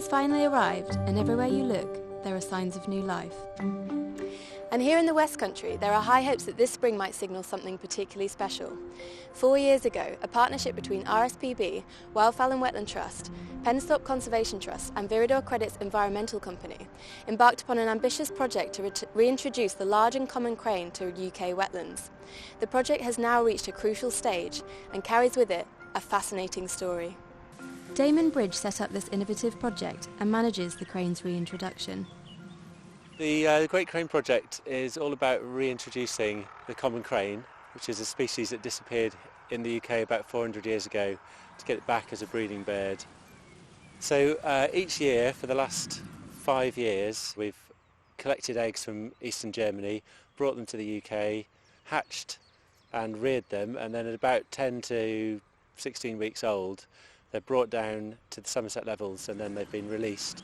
finally arrived, and everywhere you look, there are signs of new life. And here in the West Country, there are high hopes that this spring might signal something particularly special. 4 years ago, a partnership between RSPB, Wildfowl and Wetland Trust, Penstop Conservation Trust and Viridor Credit's environmental company embarked upon an ambitious project to reintroduce the large and common crane to UK wetlands. The project has now reached a crucial stage and carries with it a fascinating story. Damon Bridge set up this innovative project and manages the crane's reintroduction. The Great Crane Project is all about reintroducing the common crane, which is a species that disappeared in the UK about 400 years ago, to get it back as a breeding bird. So each year for the last 5 years we've collected eggs from eastern Germany, brought them to the UK, hatched and reared them, and then at about 10 to 16 weeks old they're brought down to the Somerset levels and then they've been released.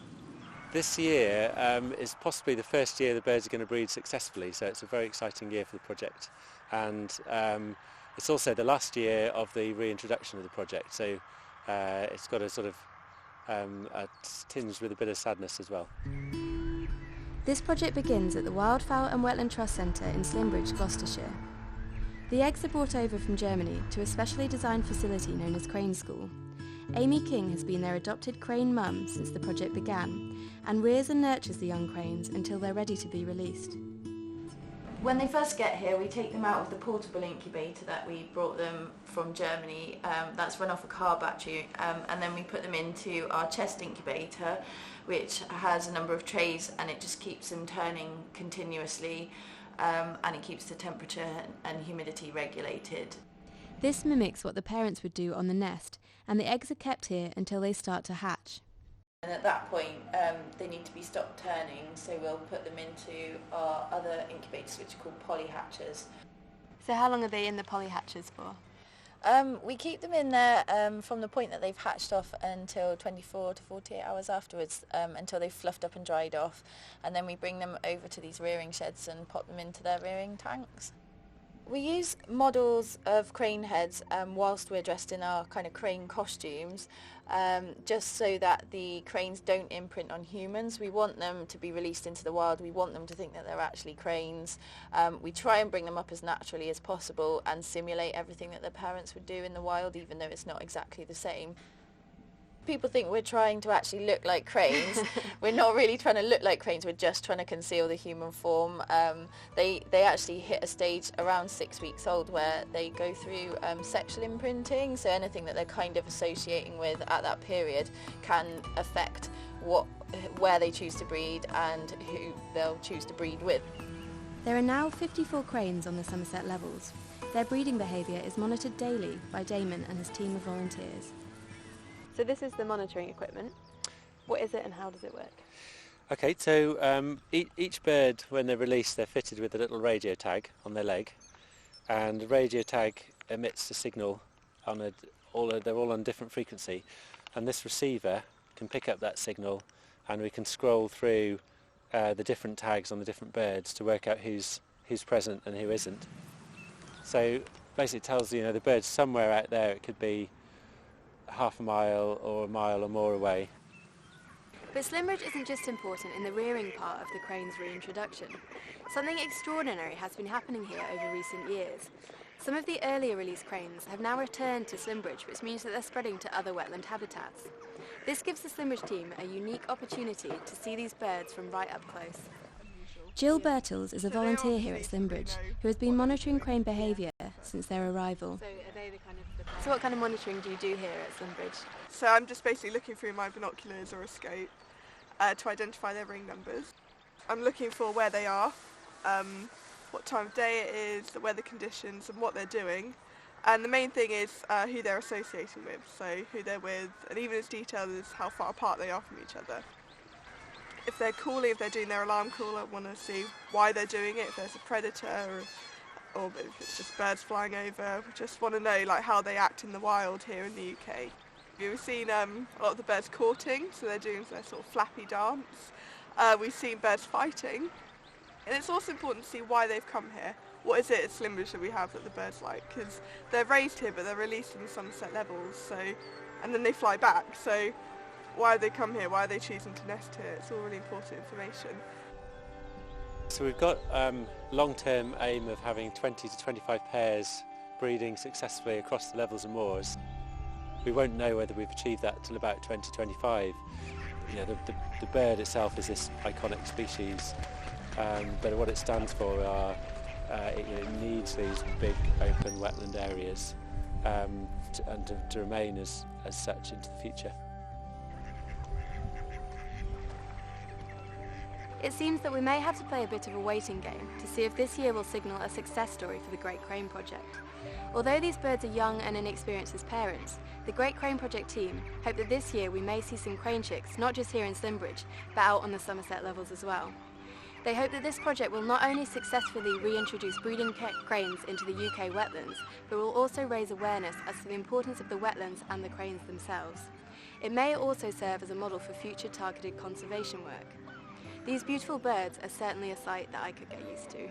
This year is possibly the first year the birds are going to breed successfully, so it's a very exciting year for the project. And it's also the last year of the reintroduction of the project, so it's got a sort of a tinge with a bit of sadness as well. This project begins at the Wildfowl and Wetland Trust Centre in Slimbridge, Gloucestershire. The eggs are brought over from Germany to a specially designed facility known as Crane School. Amy King has been their adopted crane mum since the project began and rears and nurtures the young cranes until they're ready to be released. When they first get here, we take them out of the portable incubator that we brought them from Germany. That's run off a car battery, and then we put them into our chest incubator, which has a number of trays, and it just keeps them turning continuously, and it keeps the temperature and humidity regulated. This mimics what the parents would do on the nest, and the eggs are kept here until they start to hatch. And at that point, they need to be stopped turning, so we'll put them into our other incubators, which are called polyhatchers. So how long are they in the polyhatchers for? We keep them in there from the point that they've hatched off until 24 to 48 hours afterwards, until they've fluffed up and dried off, and then we bring them over to these rearing sheds and pop them into their rearing tanks. We use models of crane heads whilst we're dressed in our kind of crane costumes, just so that the cranes don't imprint on humans. We want them to be released into the wild. We want them to think that they're actually cranes. We try and bring them up as naturally as possible and simulate everything that their parents would do in the wild, even though it's not exactly the same. People think we're trying to actually look like cranes. We're not really trying to look like cranes, we're just trying to conceal the human form. They actually hit a stage around 6 weeks old where they go through sexual imprinting, so anything that they're kind of associating with at that period can affect where they choose to breed and who they'll choose to breed with. There are now 54 cranes on the Somerset levels. Their breeding behaviour is monitored daily by Damon and his team of volunteers. So this is the monitoring equipment. What is it and how does it work? Okay, so each bird, when they're released, they're fitted with a little radio tag on their leg, and the radio tag emits a signal on they're all on different frequency, and this receiver can pick up that signal, and we can scroll through the different tags on the different birds to work out who's present and who isn't. So basically it tells the bird's somewhere out there. It could be half a mile or a mile or more away. But Slimbridge isn't just important in the rearing part of the crane's reintroduction. Something extraordinary has been happening here over recent years. Some of the earlier released cranes have now returned to Slimbridge, which means that they're spreading to other wetland habitats. This gives the Slimbridge team a unique opportunity to see these birds from right up close. Jill Birtles is a volunteer here at Slimbridge who has been monitoring crane behaviour since their arrival. So what kind of monitoring do you do here at Slimbridge? So I'm just basically looking through my binoculars or a scope to identify their ring numbers. I'm looking for where they are, what time of day it is, the weather conditions and what they're doing. And the main thing is who they're associating with, so who they're with, and even as detailed as how far apart they are from each other. If they're calling, if they're doing their alarm call, I want to see why they're doing it, if there's a predator or if it's just birds flying over. We just want to know how they act in the wild here in the UK. We've seen a lot of the birds courting, so they're doing their sort of flappy dance. We've seen birds fighting, and it's also important to see why they've come here. What is it at Slimbridge that we have that the birds like? Because they're raised here, but they're released in the Somerset levels, and then they fly back. So why they come here, why are they choosing to nest here. It's all really important information. So we've got long-term aim of having 20 to 25 pairs breeding successfully across the levels and moors. We won't know whether we've achieved that till about 2025. You know, the bird itself is this iconic species, but what it stands for are it needs these big open wetland areas to remain as such into the future. It seems that we may have to play a bit of a waiting game to see if this year will signal a success story for the Great Crane Project. Although these birds are young and inexperienced as parents, the Great Crane Project team hope that this year we may see some crane chicks not just here in Slimbridge, but out on the Somerset levels as well. They hope that this project will not only successfully reintroduce breeding cranes into the UK wetlands, but will also raise awareness as to the importance of the wetlands and the cranes themselves. It may also serve as a model for future targeted conservation work. These beautiful birds are certainly a sight that I could get used to.